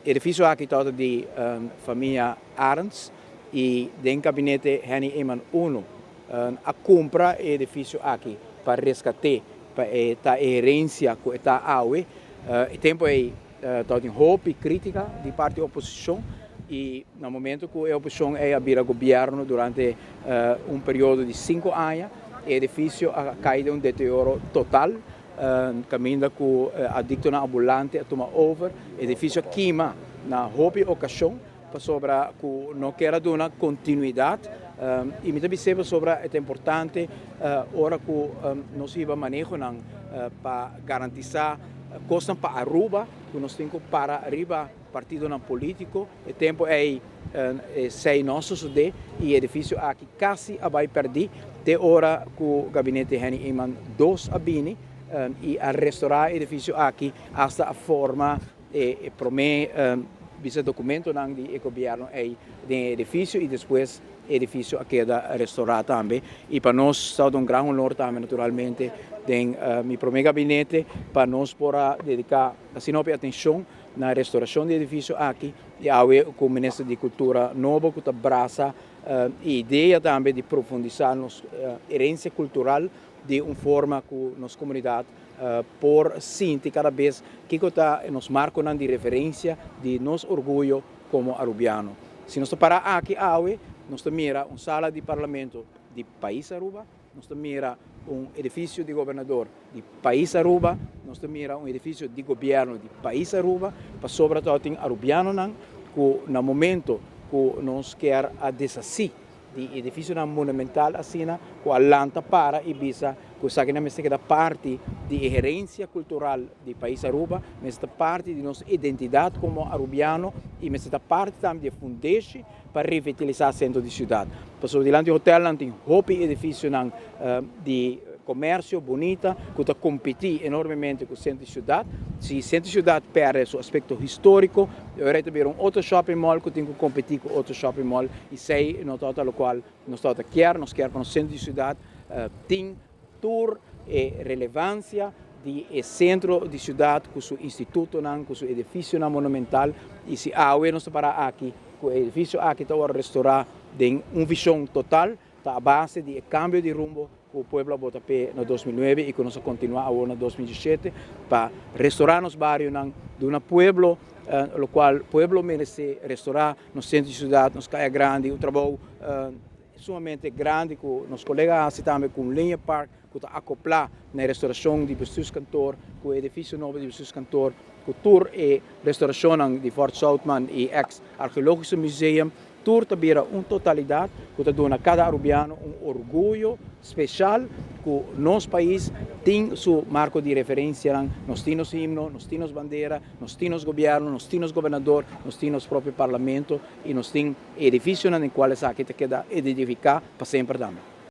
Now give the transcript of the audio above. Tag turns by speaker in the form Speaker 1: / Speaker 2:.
Speaker 1: edifício aqui todo de família Arns e dentro do gabinete Henny Eman Uno a compra edifício aqui para resgatar para a herência que está aí. O tempo é todo hope e crítica de parte da oposição e no momento que a oposição é a vir ao governo durante período de 5 anos, o edifício cai de deterioro total. Caminho com adicto na ambulante a tomar over, edifício queima na hobby ocasião para sobre que não quer dar uma continuidade e me também sobre é importante hora que nós vamos manejo para garantizar costas para Aruba que nós temos para arriba partido não político o tempo é sei nossos de e edifício aqui quase vai perder de hora que o gabinete Henny Eman 2 abine e a restaurar o edifício aqui até a forma e promete esse documento do governo é do edifício e depois o edifício queda restaurado também e para nós é grande honor também naturalmente do meu primeiro gabinete para nós poder dedicar assim atenção na restauração do edifício aqui e agora com o ministro de Cultura novo que abraça a ideia também de profundizar a herência cultural de uma forma que nossa comunidade por sentir cada vez que está nos marcos de referência de nosso orgulho como arubiano. Se nós parar aqui, nós mira uma sala de parlamento de país Aruba, nós mira um edifício de governador de país Aruba, nós mira um edifício de governo de país Aruba, para sobretudo em arubiano que no momento que nós quer a desassi de edifício monumental assim com a lanta para e visa que sabe que da parte de herência cultural do país Aruba, mas da parte de nossa identidade como arubiano e mas da parte também de fundeixe para revitalizar o centro de cidade. Passou diante do hotel tem hope edifício de comércio bonita que está competir enormemente com o centro de cidade. Se o centro de cidade perde seu aspecto histórico, eu irei ter outro shopping mall que tem que competir com outro shopping mall e sei no total o qual nós queremos para o centro de cidade tem tour e relevância de centro de cidade com seu instituto com seu edifício monumental e se nós para aqui com o edifício aqui está a restaurar tem uma visão total está a base de cambio de rumbo que o povo bota pé no 2009 e que nós continuamos agora no 2017 para restaurar os bairros de um povo o qual o povo merece restaurar no centro de cidade, nos Caia Grande, o trabalho sumamente grande que os colegas também com Linha Park que está acoplar na restauração de Bestus Cantor, com o edifício novo de Bestus Cantor, com o tour e restauração de Fort Southman e ex-arqueológico museum, tour também uma totalidade que está dando a cada arubiano orgulho especial que o nosso país tem seu marco de referência, nós temos himno, nós temos bandeira, nós temos governo, nós temos governador, nós temos próprio parlamento e nós temos edifícios em quais a gente queda edificar para sempre também.